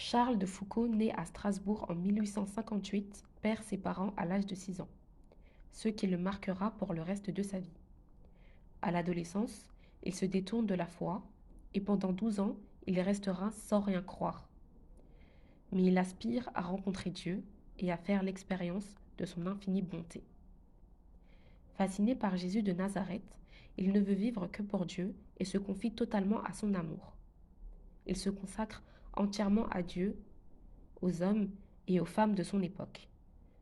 Charles de Foucauld naît à Strasbourg en 1858, perd ses parents à l'âge de 6 ans, ce qui le marquera pour le reste de sa vie. À l'adolescence, il se détourne de la foi et pendant 12 ans, il restera sans rien croire. Mais il aspire à rencontrer Dieu et à faire l'expérience de son infinie bonté. Fasciné par Jésus de Nazareth, il ne veut vivre que pour Dieu et se confie totalement à son amour. Il se consacre entièrement à Dieu, aux hommes et aux femmes de son époque.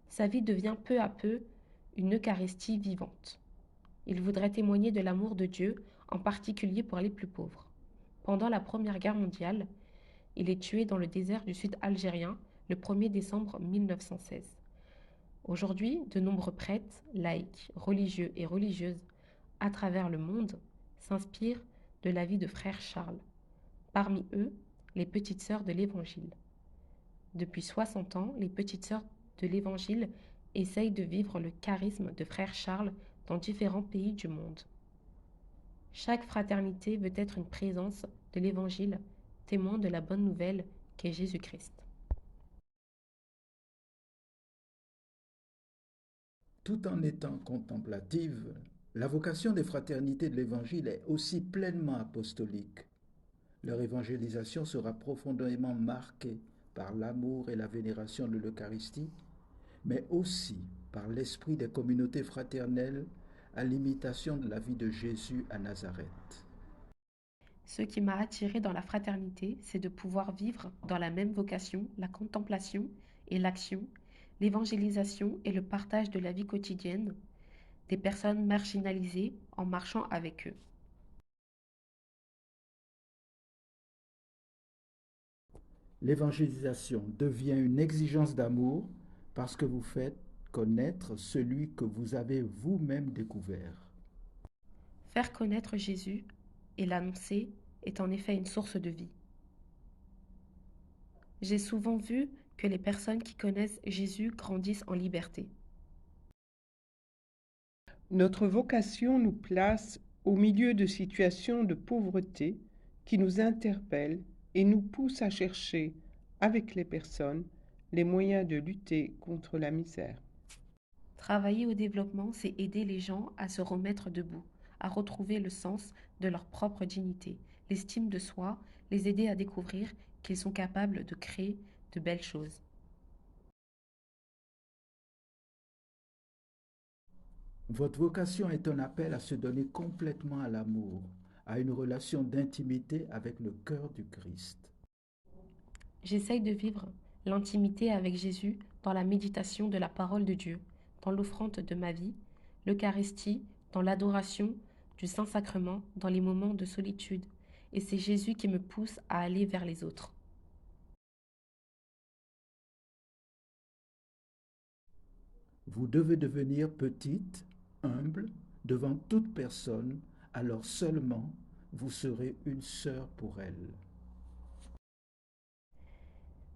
Sa vie devient peu à peu une Eucharistie vivante. Il voudrait témoigner de l'amour de Dieu, en particulier pour les plus pauvres. Pendant la Première Guerre mondiale, il est tué dans le désert du sud algérien le 1er décembre 1916. Aujourd'hui, de nombreux prêtres, laïcs, religieux et religieuses à travers le monde s'inspirent de la vie de frère Charles. Parmi eux, les petites sœurs de l'Évangile. Depuis 60 ans, les petites sœurs de l'Évangile essayent de vivre le charisme de frère Charles dans différents pays du monde. Chaque fraternité veut être une présence de l'Évangile, témoin de la bonne nouvelle qu'est Jésus-Christ. Tout en étant contemplative, la vocation des fraternités de l'Évangile est aussi pleinement apostolique. Leur évangélisation sera profondément marquée par l'amour et la vénération de l'Eucharistie, mais aussi par l'esprit des communautés fraternelles à l'imitation de la vie de Jésus à Nazareth. Ce qui m'a attiré dans la fraternité, c'est de pouvoir vivre dans la même vocation, la contemplation et l'action, l'évangélisation et le partage de la vie quotidienne des personnes marginalisées en marchant avec eux. L'évangélisation devient une exigence d'amour parce que vous faites connaître celui que vous avez vous-même découvert. Faire connaître Jésus et l'annoncer est en effet une source de vie. J'ai souvent vu que les personnes qui connaissent Jésus grandissent en liberté. Notre vocation nous place au milieu de situations de pauvreté qui nous interpellent et nous poussent à chercher, avec les personnes, les moyens de lutter contre la misère. Travailler au développement, c'est aider les gens à se remettre debout, à retrouver le sens de leur propre dignité, l'estime de soi, les aider à découvrir qu'ils sont capables de créer de belles choses. Votre vocation est un appel à se donner complètement à l'amour, à une relation d'intimité avec le cœur du Christ. J'essaye de vivre l'intimité avec Jésus dans la méditation de la parole de Dieu, dans l'offrande de ma vie, l'Eucharistie, dans l'adoration du Saint-Sacrement, dans les moments de solitude. Et c'est Jésus qui me pousse à aller vers les autres. Vous devez devenir petite, humble, devant toute personne, alors seulement vous serez une sœur pour elle.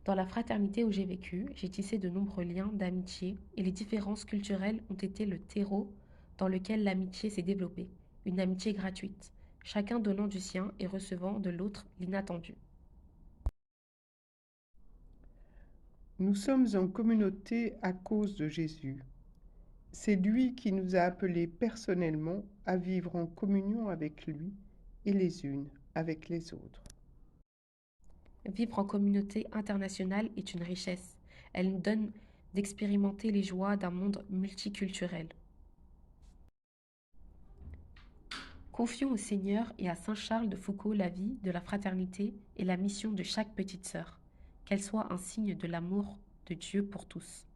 Dans la fraternité où j'ai vécu, j'ai tissé de nombreux liens d'amitié et les différences culturelles ont été le terreau dans lequel l'amitié s'est développée. Une amitié gratuite, chacun donnant du sien et recevant de l'autre l'inattendu. Nous sommes en communauté à cause de Jésus. C'est lui qui nous a appelés personnellement à vivre en communion avec lui et les unes avec les autres. Vivre en communauté internationale est une richesse. Elle nous donne d'expérimenter les joies d'un monde multiculturel. Confions au Seigneur et à Saint Charles de Foucauld la vie de la fraternité et la mission de chaque petite sœur, qu'elle soit un signe de l'amour de Dieu pour tous.